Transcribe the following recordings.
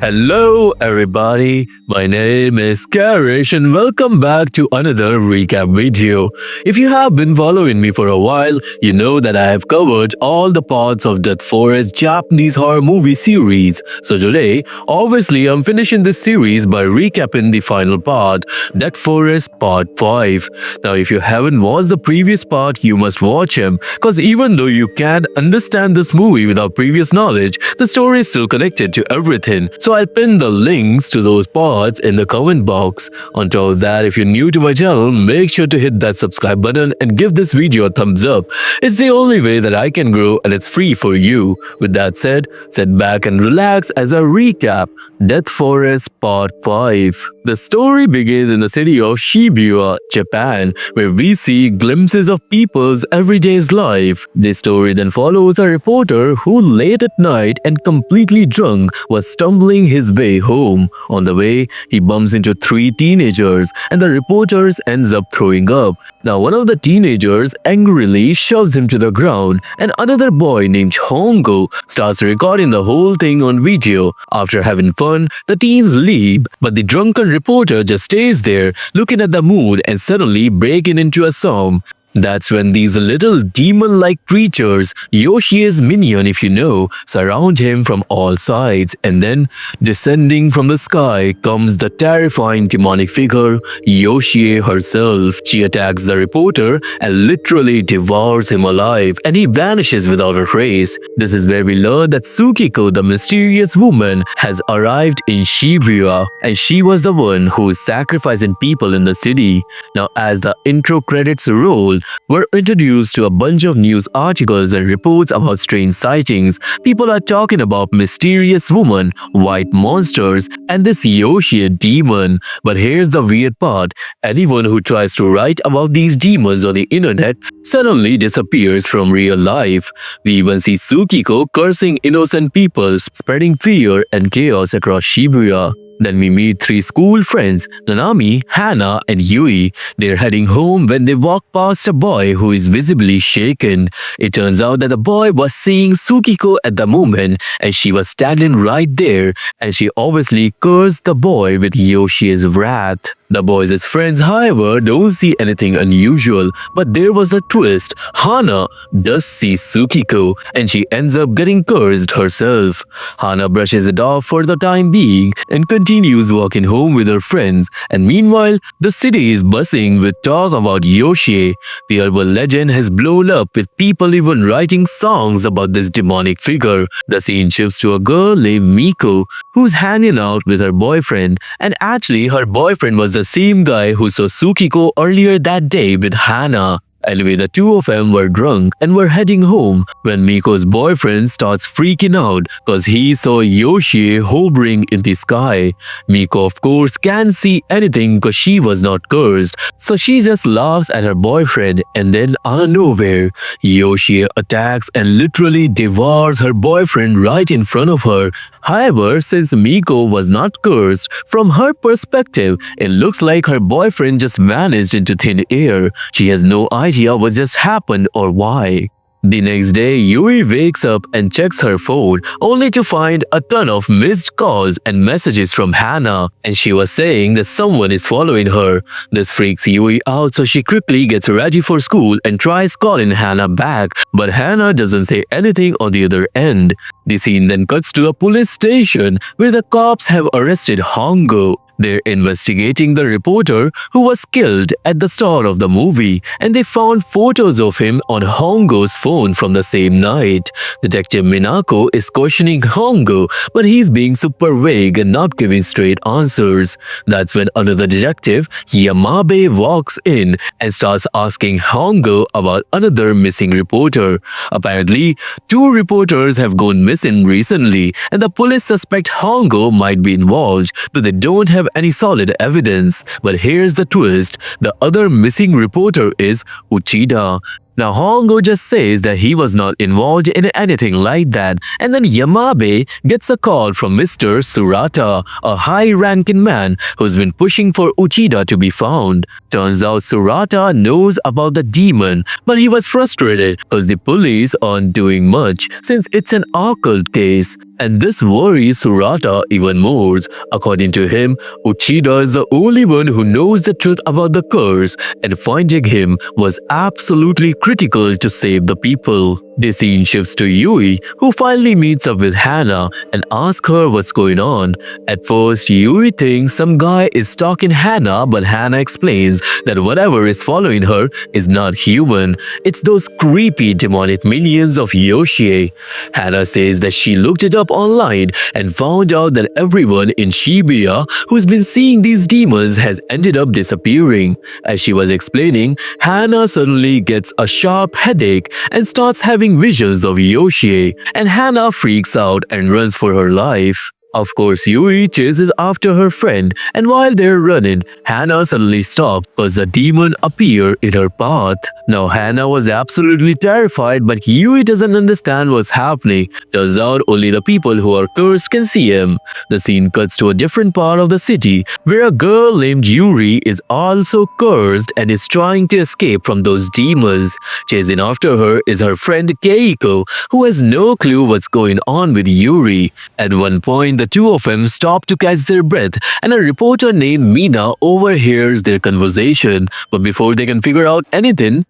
Hello everybody, my name is Karryshh and welcome back to another recap video. If you have been following me for a while, you know that I have covered all the parts of Death Forest Japanese horror movie series. So today, obviously I'm finishing this series by recapping the final part, Death Forest Part 5. Now if you haven't watched the previous part, you must watch him, cause even though you can't understand this movie without previous knowledge, the story is still connected to everything. So I'll pin the links to those parts in the comment box. On top of that, if you're new to my channel, make sure to hit that subscribe button and give this video a thumbs up. It's the only way that I can grow and it's free for you. With that said, sit back and relax as I recap Death Forest Part 5. The story begins in the city of Shibuya, Japan, where we see glimpses of people's everyday life. This story then follows a reporter who late at night and completely drunk was stumbling his way home. On the way, he bumps into three teenagers and the reporter ends up throwing up. Now one of the teenagers angrily shoves him to the ground and another boy named Hongo starts recording the whole thing on video. After having fun, the teens leave, but the drunken reporter just stays there looking at the moon and suddenly breaking into a song. That's when these little demon-like creatures, Yoshi's minion if you know, surround him from all sides, and then, descending from the sky, comes the terrifying demonic figure, Yoshi herself. She attacks the reporter and literally devours him alive, and he vanishes without a trace. This is where we learn that Tsukiko, the mysterious woman, has arrived in Shibuya, and she was the one who is sacrificing people in the city. Now, as the intro credits roll, we're introduced to a bunch of news articles and reports about strange sightings. People are talking about mysterious woman, white monsters, and this Yoshi demon. But here's the weird part. Anyone who tries to write about these demons on the internet suddenly disappears from real life. We even see Tsukiko cursing innocent people, spreading fear and chaos across Shibuya. Then we meet three school friends, Nanami, Hana, and Yui. They're heading home when they walk past a boy who is visibly shaken. It turns out that the boy was seeing Tsukiko at the moment and she was standing right there, and she obviously cursed the boy with Yoshi's wrath. The boys' friends, however, don't see anything unusual, but there was a twist. Hana does see Tsukiko and she ends up getting cursed herself. Hana brushes it off for the time being and continues walking home with her friends, and meanwhile, the city is buzzing with talk about Yoshi. The urban legend has blown up with people even writing songs about this demonic figure. The scene shifts to a girl named Miko who's hanging out with her boyfriend, and actually her boyfriend was the same guy who saw Tsukiko earlier that day with Hana. Anyway, the two of them were drunk and were heading home when Miko's boyfriend starts freaking out cause he saw Yoshi hovering in the sky. Miko of course can't see anything cause she was not cursed, so she just laughs at her boyfriend, and then out of nowhere, Yoshi attacks and literally devours her boyfriend right in front of her. However, since Miko was not cursed, from her perspective, it looks like her boyfriend just vanished into thin air. She has no idea what just happened or why. The next day, Yui wakes up and checks her phone only to find a ton of missed calls and messages from Hana, and she was saying that someone is following her. This freaks Yui out, so she quickly gets ready for school and tries calling Hana back, but Hana doesn't say anything on the other end. The scene then cuts to a police station where the cops have arrested Hongo. They're investigating the reporter who was killed at the start of the movie, and they found photos of him on Hongo's phone from the same night. Detective Minako is questioning Hongo, but he's being super vague and not giving straight answers. That's when another detective, Yamabe, walks in and starts asking Hongo about another missing reporter. Apparently, two reporters have gone missing recently, and the police suspect Hongo might be involved, but they don't have any solid evidence. But here's the twist. The other missing reporter is Uchida. Now Hongo just says that he was not involved in anything like that, and then Yamabe gets a call from Mr. Surata, a high-ranking man who's been pushing for Uchida to be found. Turns out Surata knows about the demon, but he was frustrated because the police aren't doing much since it's an occult case. And this worries Surata even more. According to him, Uchida is the only one who knows the truth about the curse, and finding him was absolutely critical to save the people. The scene shifts to Yui, who finally meets up with Hana and asks her what's going on. At first, Yui thinks some guy is stalking Hana, but Hana explains that whatever is following her is not human. It's those creepy demonic minions of Yoshie. Hana says that she looked it up online and found out that everyone in Shibuya who's been seeing these demons has ended up disappearing. As she was explaining, Hana suddenly gets a sharp headache and starts having visions of Yoshie, and Hana freaks out and runs for her life. Of course, Yui chases after her friend, and while they're running, Hana suddenly stops because a demon appears in her path. Now Hana was absolutely terrified, but Yui doesn't understand what's happening. Turns out only the people who are cursed can see him. The scene cuts to a different part of the city, where a girl named Yuri is also cursed and is trying to escape from those demons. Chasing after her is her friend Keiko, who has no clue what's going on with Yuri. At one point, the two of them stop to catch their breath, and a reporter named Mina overhears their conversation. But before they can figure out anything,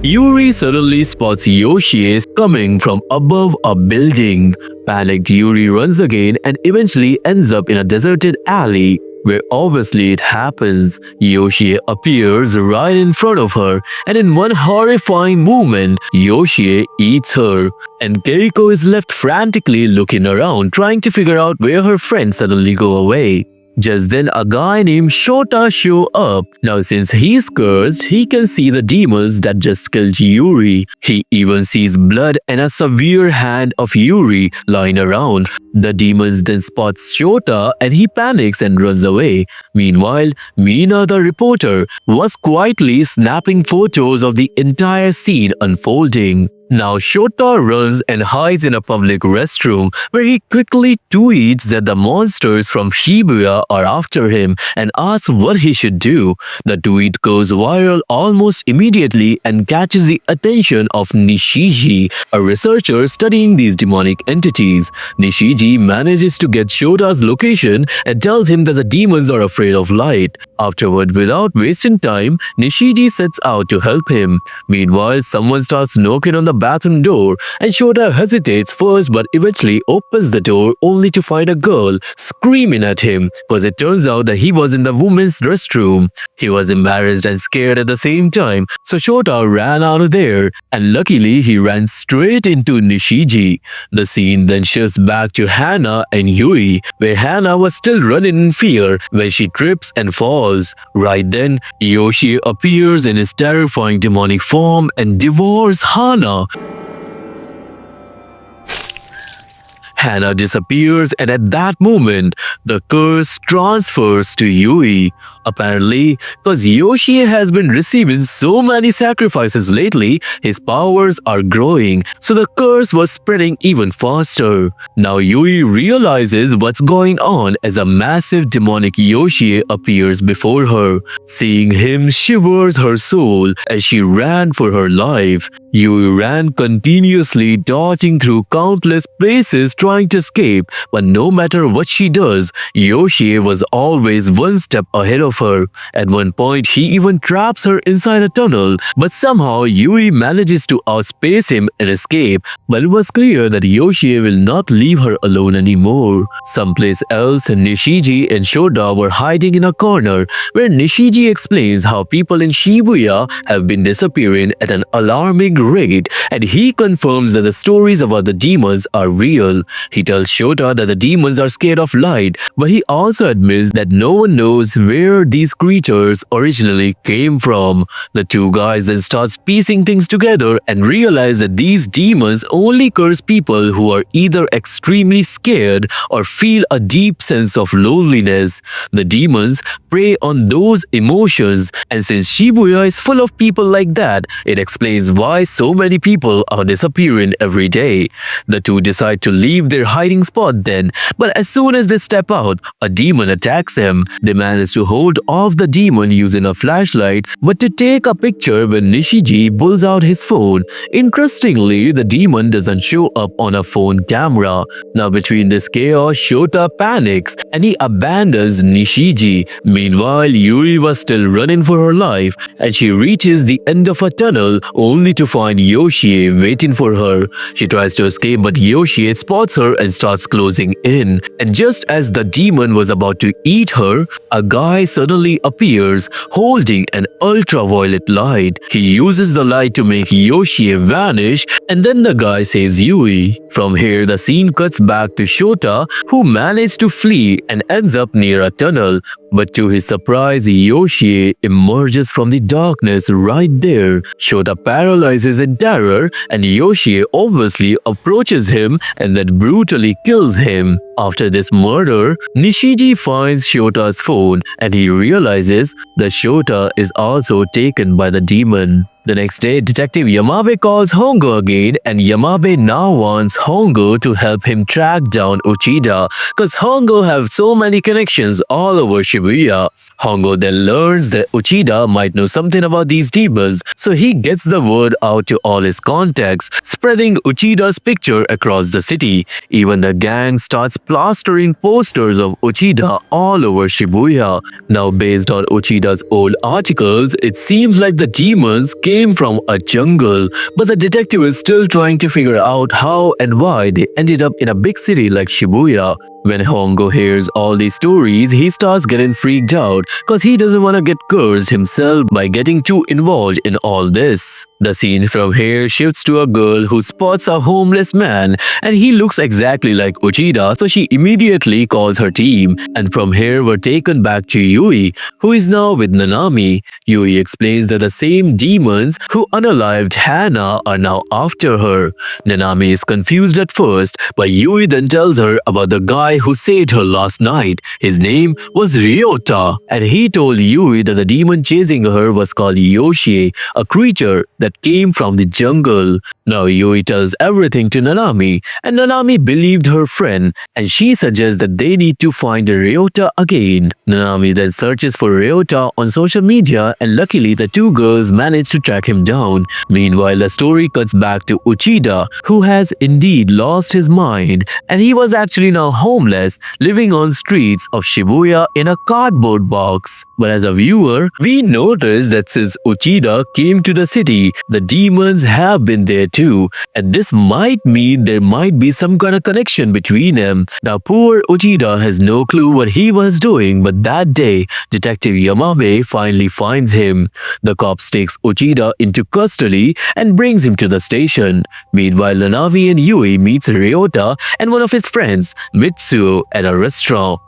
Yuri suddenly spots Yoshie coming from above a building. Panicked, Yuri runs again and eventually ends up in a deserted alley, where obviously it happens. Yoshie appears right in front of her, and in one horrifying movement, Yoshie eats her. And Keiko is left frantically looking around, trying to figure out where her friends suddenly go away. Just then, a guy named Shota show up. Now, since he's cursed, he can see the demons that just killed Yuri. He even sees blood and a severe hand of Yuri lying around. The demons then spots Shota and he panics and runs away. Meanwhile, Mina the reporter was quietly snapping photos of the entire scene unfolding. Now Shota runs and hides in a public restroom, where he quickly tweets that the monsters from Shibuya are after him and asks what he should do. The tweet goes viral almost immediately and catches the attention of Nishiji, a researcher studying these demonic entities. Nishiji manages to get Shota's location and tells him that the demons are afraid of light. Afterward, without wasting time, Nishiji sets out to help him. Meanwhile, someone starts knocking on the bathroom door, and Shota hesitates first but eventually opens the door only to find a girl screaming at him, because it turns out that he was in the women's restroom. He was embarrassed and scared at the same time, so Shota ran out of there, and luckily he ran straight into Nishiji. The scene then shifts back to Hana and Yui, where Hana was still running in fear when she trips and falls. Right then, Yoshie appears in his terrifying demonic form and devours Hana. Hana disappears, and at that moment, the curse transfers to Yui. Apparently, because Yoshie has been receiving so many sacrifices lately, his powers are growing, so the curse was spreading even faster. Now Yui realizes what's going on as a massive demonic Yoshie appears before her. Seeing him shivers her soul as she ran for her life. Yui ran continuously, dodging through countless places trying to escape, but no matter what she does, Yoshie was always one step ahead of her. At one point, he even traps her inside a tunnel, but somehow Yui manages to outspace him and escape. But it was clear that Yoshie will not leave her alone anymore. Someplace else, Nishiji and Shota were hiding in a corner, where Nishiji explains how people in Shibuya have been disappearing at an alarming great, and he confirms that the stories about the demons are real. He tells Shota that the demons are scared of light, but he also admits that no one knows where these creatures originally came from. The two guys then start piecing things together and realize that these demons only curse people who are either extremely scared or feel a deep sense of loneliness. The demons prey on those emotions, and since Shibuya is full of people like that, it explains why so many people are disappearing every day. The two decide to leave their hiding spot then, but as soon as they step out, a demon attacks them. They manage to hold off the demon using a flashlight, but to take a picture when Nishiji pulls out his phone. Interestingly, the demon doesn't show up on a phone camera. Now between this chaos, Shota panics and he abandons Nishiji. Meanwhile, Yui was still running for her life, and she reaches the end of a tunnel only to find Yoshie waiting for her. She tries to escape, but Yoshie spots her and starts closing in. And just as the demon was about to eat her, a guy suddenly appears holding an ultraviolet light. He uses the light to make Yoshie vanish, and then the guy saves Yui. From here, the scene cuts back to Shota, who managed to flee and ends up near a tunnel. But to his surprise, Yoshie emerges from the darkness right there. Shota paralyzes in terror, and Yoshie obviously approaches him and then brutally kills him. After this murder, Nishiji finds Shota's phone and he realizes that Shota is also taken by the demon. The next day, Detective Yamabe calls Hongo again, and Yamabe now wants Hongo to help him track down Uchida, cause Hongo have so many connections all over Shibuya. Hongo then learns that Uchida might know something about these demons, so he gets the word out to all his contacts, spreading Uchida's picture across the city. Even the gang starts plastering posters of Uchida all over Shibuya. Now, based on Uchida's old articles, it seems like the demons came from a jungle, but the detective is still trying to figure out how and why they ended up in a big city like Shibuya. When Hongo hears all these stories, he starts getting freaked out cause he doesn't want to get cursed himself by getting too involved in all this. The scene from here shifts to a girl who spots a homeless man and he looks exactly like Uchida, so she immediately calls her team. And from here we're taken back to Yui, who is now with Nanami. Yui explains that the same demons who unalived Hana are now after her. Nanami is confused at first, but Yui then tells her about the guy who saved her last night. His name was Ryota, and he told Yui that the demon chasing her was called Yoshie, a creature that came from the jungle. Now Yui tells everything to Nanami, and Nanami believed her friend, and she suggests that they need to find Ryota again. Nanami then searches for Ryota on social media, and luckily the two girls manage to track him down. Meanwhile, the story cuts back to Uchida, who has indeed lost his mind, and he was actually now homeless, living on streets of Shibuya in a cardboard box. But as a viewer, we notice that since Uchida came to the city, the demons have been there too, and this might mean there might be some kind of connection between them. Now poor Uchida has no clue what he was doing, but that day, Detective Yamabe finally finds him. The cops takes Uchida into custody and brings him to the station. Meanwhile, Nanami and Yui meets Ryota and one of his friends, Mitsuo, at a restaurant.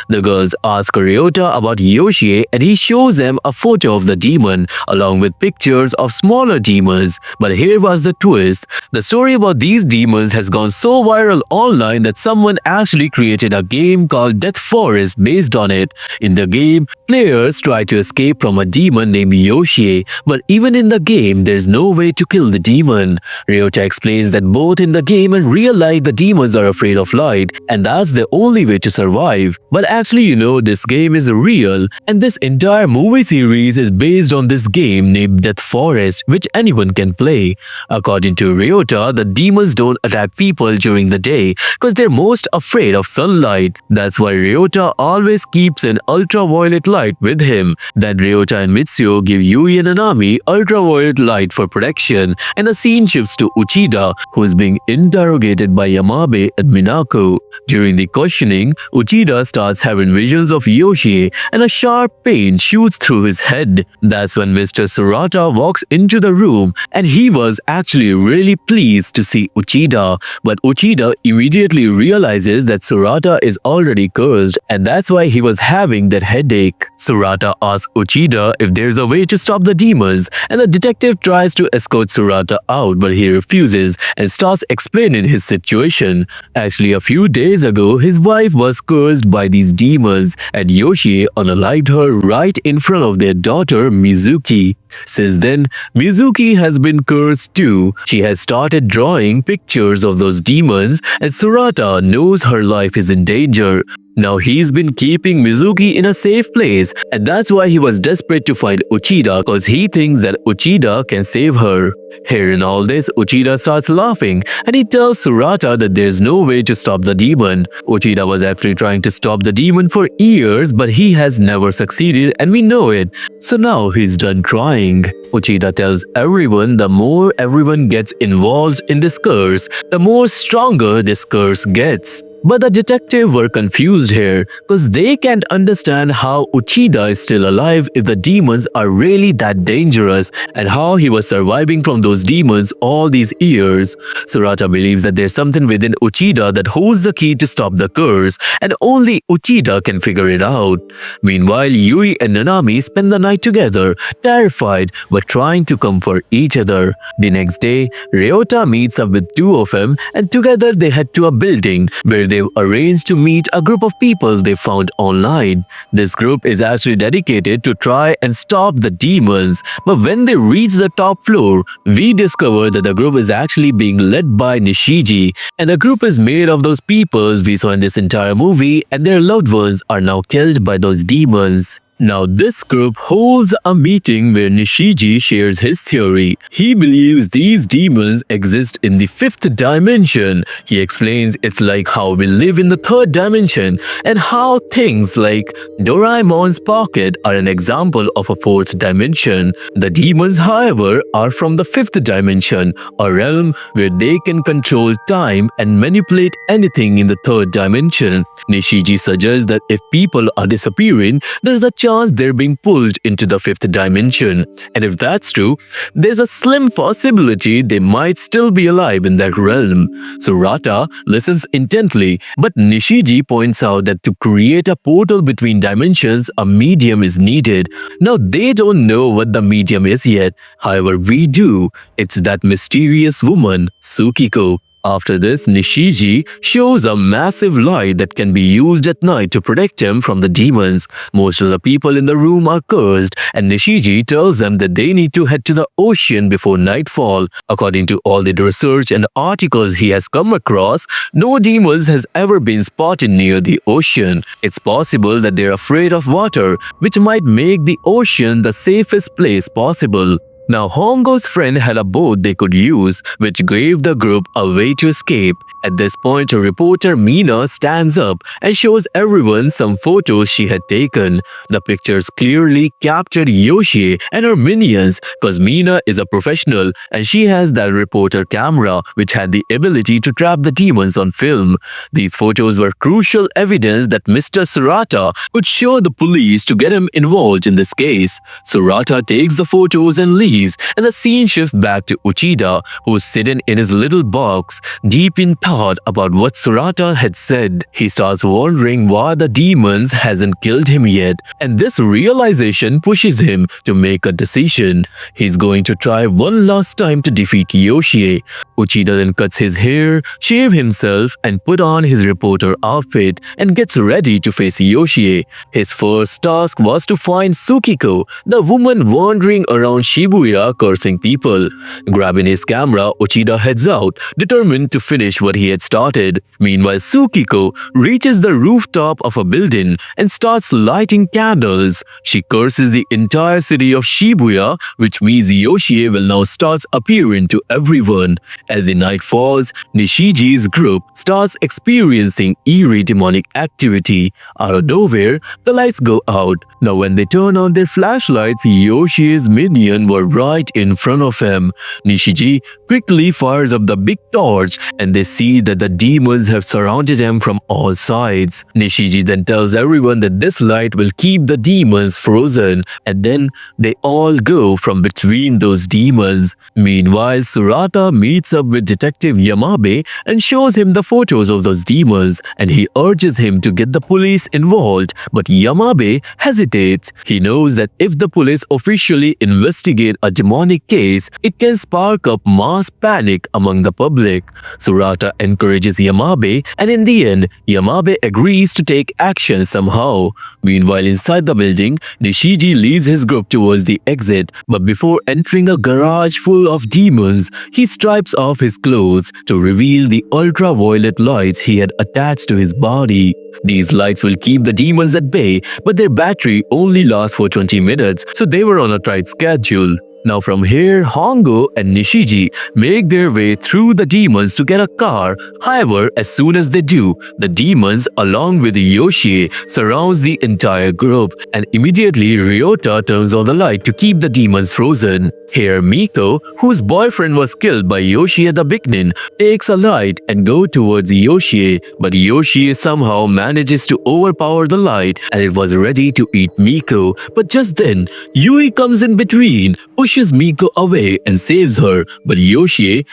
The girls ask Ryota about Yoshie and he shows them a photo of the demon along with pictures of smaller demons. But here was the twist. The story about these demons has gone so viral online that someone actually created a game called Death Forest based on it. In the game, players try to escape from a demon named Yoshie, but even in the game, there's no way to kill the demon. Ryota explains that both in the game and real life, the demons are afraid of light, and that's the only way to survive. But actually, this game is real, and this entire movie series is based on this game named Death Forest, which anyone can play. According to Ryota, the demons don't attack people during the day because they're most afraid of sunlight. That's why Ryota always keeps an ultraviolet light with him. Then Ryota and Mitsuo give Yui and Nanami ultraviolet light for protection, and the scene shifts to Uchida, who is being interrogated by Yamabe and Minako. During the questioning, Uchida starts starts having visions of Yoshi and a sharp pain shoots through his head. That's when Mr. Surata walks into the room and he was actually really pleased to see Uchida. But Uchida immediately realizes that Surata is already cursed and that's why he was having that headache. Surata asks Uchida if there's a way to stop the demons and the detective tries to escort Surata out but he refuses and starts explaining his situation. Actually, a few days ago, his wife was cursed by these demons and Yoshi unalived her right in front of their daughter Mizuki. Since then, Mizuki has been cursed too. She has started drawing pictures of those demons and Surata knows her life is in danger. Now he's been keeping Mizuki in a safe place and that's why he was desperate to find Uchida because he thinks that Uchida can save her. Hearing all this, Uchida starts laughing and he tells Surata that there's no way to stop the demon. Uchida was actually trying to stop the demon for years but he has never succeeded and we know it. So now he's done trying. Uchida tells everyone the more everyone gets involved in this curse, the more stronger this curse gets. But the detective were confused here because they can't understand how Uchida is still alive if the demons are really that dangerous and how he was surviving from those demons all these years. Surata believes that there's something within Uchida that holds the key to stop the curse and only Uchida can figure it out. Meanwhile, Yui and Nanami spend the night together, terrified but trying to comfort each other. The next day, Ryota meets up with two of them and together they head to a building where they've arranged to meet a group of people they found online. This group is actually dedicated to try and stop the demons, but when they reach the top floor, we discover that the group is actually being led by Nishiji, and the group is made of those people we saw in this entire movie and their loved ones are now killed by those demons. Now this group holds a meeting where Nishiji shares his theory. He believes these demons exist in the fifth dimension. He explains it's like how we live in the third dimension and how things like Doraemon's pocket are an example of a fourth dimension. The demons, however, are from the fifth dimension, a realm where they can control time and manipulate anything in the third dimension. Nishiji suggests that if people are disappearing, there's a chance they're being pulled into the fifth dimension. And if that's true, there's a slim possibility they might still be alive in that realm. Surata listens intently, but Nishiji points out that to create a portal between dimensions, a medium is needed. Now they don't know what the medium is yet. However, we do. It's that mysterious woman, Tsukiko. After this, Nishiji shows a massive light that can be used at night to protect him from the demons. Most of the people in the room are cursed and Nishiji tells them that they need to head to the ocean before nightfall. According to all the research and articles he has come across, no demons has ever been spotted near the ocean. It's possible that they're afraid of water, which might make the ocean the safest place possible. Now Hongo's friend had a boat they could use, which gave the group a way to escape. At this point, reporter Mina stands up and shows everyone some photos she had taken. The pictures clearly captured Yoshi and her minions because Mina is a professional and she has that reporter camera which had the ability to trap the demons on film. These photos were crucial evidence that Mr. Surata could show the police to get him involved in this case. Surata takes the photos and leaves, and the scene shifts back to Uchida, who's sitting in his little box, deep in thought about what Surata had said. He starts wondering why the demons hasn't killed him yet, and this realization pushes him to make a decision. He's going to try one last time to defeat Yoshi. Uchida then cuts his hair, shaves himself, and put on his reporter outfit and gets ready to face Yoshi. His first task was to find Tsukiko, the woman wandering around Shibuya cursing people. Grabbing his camera, Uchida heads out, determined to finish what he had started. Meanwhile, Tsukiko reaches the rooftop of a building and starts lighting candles. She curses the entire city of Shibuya, which means Yoshi will now start appearing to everyone. As the night falls, Nishiji's group starts experiencing eerie demonic activity. Out of nowhere, the lights go out. Now when they turn on their flashlights, Yoshi's minions were right in front of him. Nishiji quickly fires up the big torch and they see that the demons have surrounded him from all sides. Nishiji then tells everyone that this light will keep the demons frozen, and then they all go from between those demons. Meanwhile, Surata meets up with Detective Yamabe and shows him the photos of those demons, and he urges him to get the police involved, but Yamabe hesitates. He knows that if the police officially investigate a demonic case, it can spark up mass panic among the public. Surata encourages Yamabe, and in the end, Yamabe agrees to take action somehow. Meanwhile, inside the building, Nishiji leads his group towards the exit, but before entering a garage full of demons, he strips off his clothes to reveal the ultraviolet lights he had attached to his body. These lights will keep the demons at bay, but their battery only lasts for 20 minutes, so they were on a tight schedule. Now from here, Hongo and Nishiji make their way through the demons to get a car. However, as soon as they do, the demons along with Yoshie surrounds the entire group, and immediately Ryota turns on the light to keep the demons frozen. Here Miko, whose boyfriend was killed by Yoshie at the beginning, takes a light and goes towards Yoshie, but Yoshie somehow manages to overpower the light and it was ready to eat Miko. But just then, Yui comes in between, pushes Miko away and saves her, but Yoshie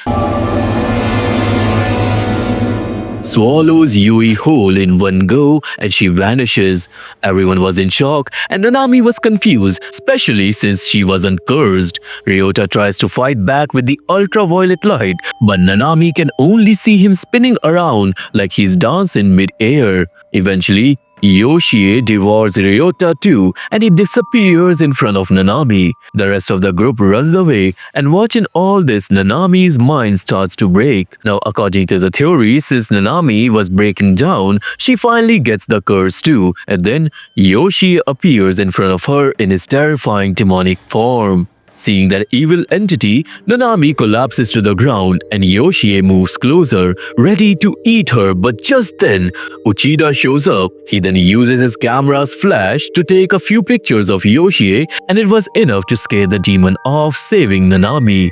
swallows Yui whole in one go and she vanishes. Everyone was in shock and Nanami was confused, especially since she wasn't cursed. Ryota tries to fight back with the ultraviolet light, but Nanami can only see him spinning around like he's dancing mid-air. Eventually, Yoshie devours Ryota too and he disappears in front of Nanami. The rest of the group runs away, and watching all this, Nanami's mind starts to break. Now according to the theory, since Nanami was breaking down, she finally gets the curse too, and then Yoshie appears in front of her in his terrifying demonic form. Seeing that evil entity, Nanami collapses to the ground and Yoshie moves closer, ready to eat her, but just then, Uchida shows up. He then uses his camera's flash to take a few pictures of Yoshie, and it was enough to scare the demon off, saving Nanami.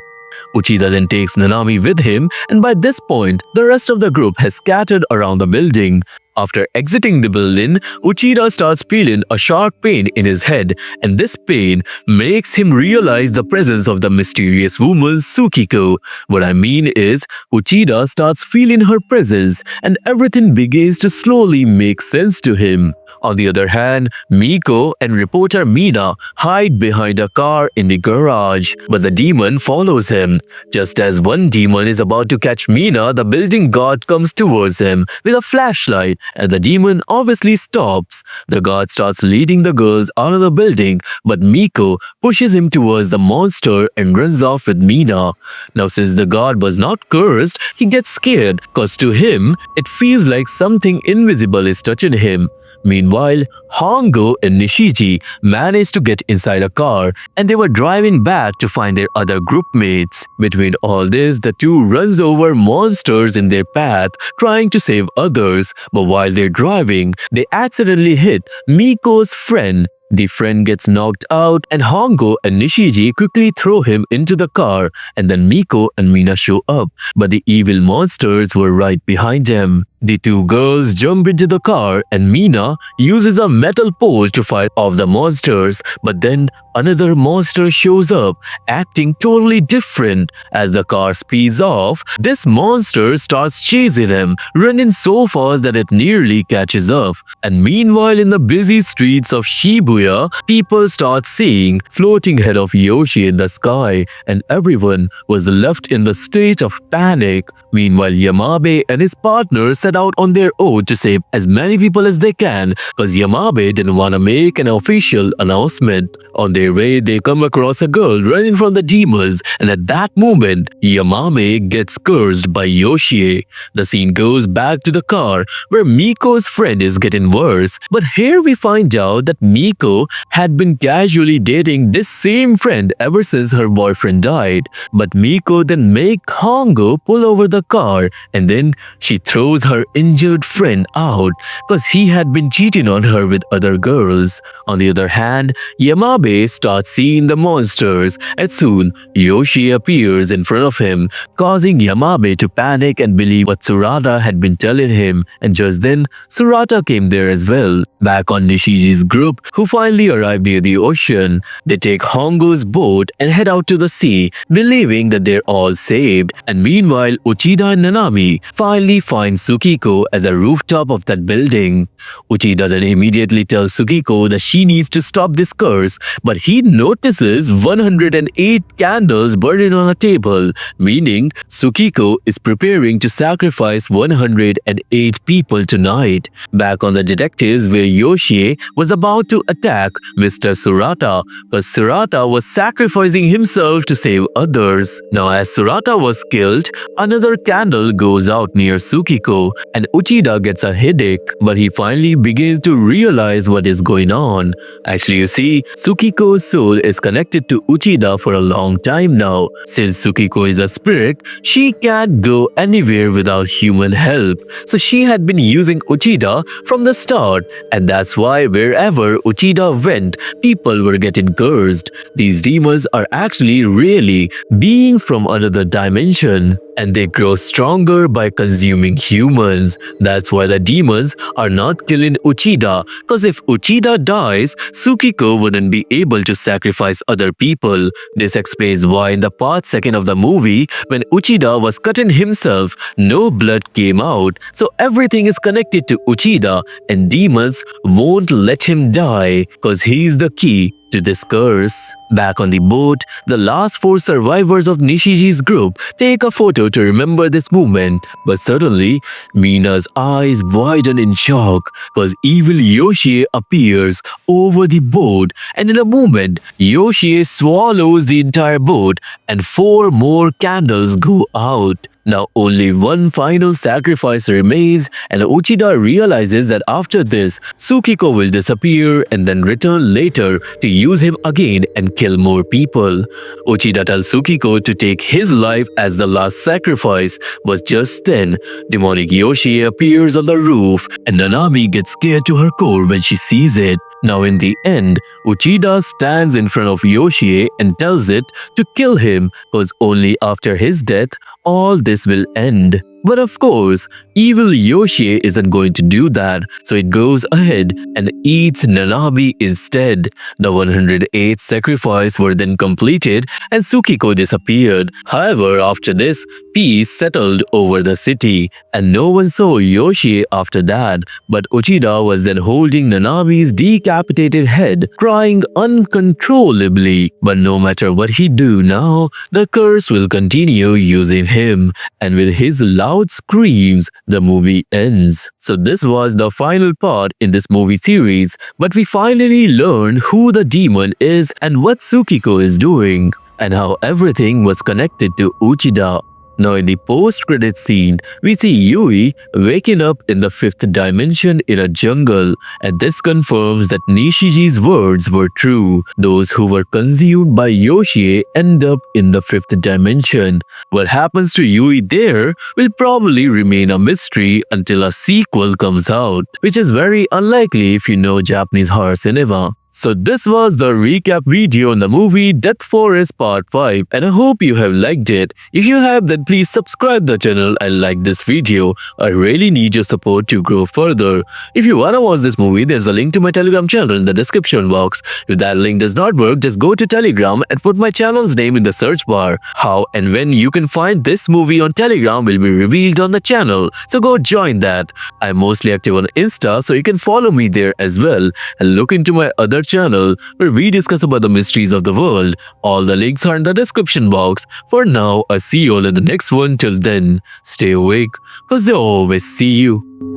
Uchida then takes Nanami with him, and by this point, the rest of the group has scattered around the building. After exiting the building, Uchida starts feeling a sharp pain in his head, and this pain makes him realize the presence of the mysterious woman Tsukiko. What I mean is, Uchida starts feeling her presence, and everything begins to slowly make sense to him. On the other hand, Miko and reporter Mina hide behind a car in the garage, but the demon follows him. Just as one demon is about to catch Mina, the building guard comes towards him with a flashlight, and the demon obviously stops. The guard starts leading the girls out of the building, but Miko pushes him towards the monster and runs off with Mina. Now since the guard was not cursed, he gets scared, cause to him, it feels like something invisible is touching him. Meanwhile, Hongo and Nishiji managed to get inside a car and they were driving back to find their other group mates. Between all this, the two runs over monsters in their path trying to save others, but while they're driving, they accidentally hit Miko's friend. The friend gets knocked out and Hongo and Nishiji quickly throw him into the car, and then Miko and Mina show up, but the evil monsters were right behind them. The two girls jump into the car and Mina uses a metal pole to fight off the monsters, but then another monster shows up, acting totally different. As the car speeds off, this monster starts chasing them, running so fast that it nearly catches up. And meanwhile, in the busy streets of Shibuya, people start seeing floating head of Yoshi in the sky, and everyone was left in the state of panic. Meanwhile, Yamabe and his partners set out on their own to save as many people as they can, cause Yamabe didn't want to make an official announcement. On their way, they come across a girl running from the demons, and at that moment, Yamabe gets cursed by Yoshie. The scene goes back to the car, where Miko's friend is getting worse, but here we find out that Miko had been casually dating this same friend ever since her boyfriend died. But Miko then makes Hongo pull over the car, and then she throws her her injured friend out because he had been cheating on her with other girls. On the other hand, Yamabe starts seeing the monsters and soon Yoshi appears in front of him, causing Yamabe to panic and believe what Surata had been telling him, and just then Surata came there as well. Back on Nishiji's group, who finally arrived near the ocean, they take Hongo's boat and head out to the sea, believing that they're all saved. And meanwhile, Uchida and Nanami finally find Tsukiko at the rooftop of that building. Uchida then immediately tells Tsukiko that she needs to stop this curse, but he notices 108 candles burning on a table, meaning Tsukiko is preparing to sacrifice 108 people tonight. Back on the detectives, where Yoshi was about to attack Mr. Surata, because Surata was sacrificing himself to save others. Now as Surata was killed, another candle goes out near Tsukiko and Uchida gets a headache, but he finally begins to realize what is going on. Actually, you see, Tsukiko's soul is connected to Uchida for a long time now. Since Tsukiko is a spirit, she can't go anywhere without human help. So she had been using Uchida from the start, and that's why wherever Uchida went, people were getting cursed. These demons are actually really beings from another dimension, and they grow stronger by consuming humans. That's why the demons are not killing Uchida, because if Uchida dies, Tsukiko wouldn't be able to sacrifice other people. This explains why in the part 2 of the movie, when Uchida was cutting himself, no blood came out. So everything is connected to Uchida, and demons won't let him die because he's the key to this curse. Back on the boat, the last 4 survivors of Nishiji's group take a photo to remember this moment, but suddenly Mina's eyes widen in shock because evil Yoshi appears over the boat, and in a moment Yoshi swallows the entire boat and 4 more candles go out. Now only one final sacrifice remains, and Uchida realizes that after this, Tsukiko will disappear and then return later to use him again and kill more people. Uchida tells Tsukiko to take his life as the last sacrifice, but just then, demonic Yoshi appears on the roof and Nanami gets scared to her core when she sees it. Now in the end, Uchida stands in front of Yoshi and tells it to kill him because only after his death all this will end. But of course, evil Yoshi isn't going to do that, so it goes ahead and eats Nanami instead. The 108th sacrifice were then completed and Tsukiko disappeared. However, after this, peace settled over the city and no one saw Yoshi after that. But Uchida was then holding Nanami's decapitated head, crying uncontrollably. But no matter what he do now, the curse will continue using him, and with his loud screams, the movie ends. So this was the final part in this movie series, but we finally learned who the demon is and what Tsukiko is doing, and how everything was connected to Uchida. Now in the post-credit scene, we see Yui waking up in the 5th dimension in a jungle, and this confirms that Nishiji's words were true. Those who were consumed by Yoshi end up in the 5th dimension. What happens to Yui there will probably remain a mystery until a sequel comes out, which is very unlikely if you know Japanese horror cinema. So this was the recap video on the movie Death Forest Part 5, and I hope you have liked it. If you have, then please subscribe the channel and like this video. I really need your support to grow further. If you wanna watch this movie, there's a link to my Telegram channel in the description box. If that link does not work, just go to Telegram and put my channel's name in the search bar. How and when you can find this movie on Telegram will be revealed on the channel, so go join that. I'm mostly active on Insta, so you can follow me there as well, and look into my other channel where we discuss about the mysteries of the world. All the links are in the description box. For now, I'll see you all in the next one. Till then, stay awake, because they always see you.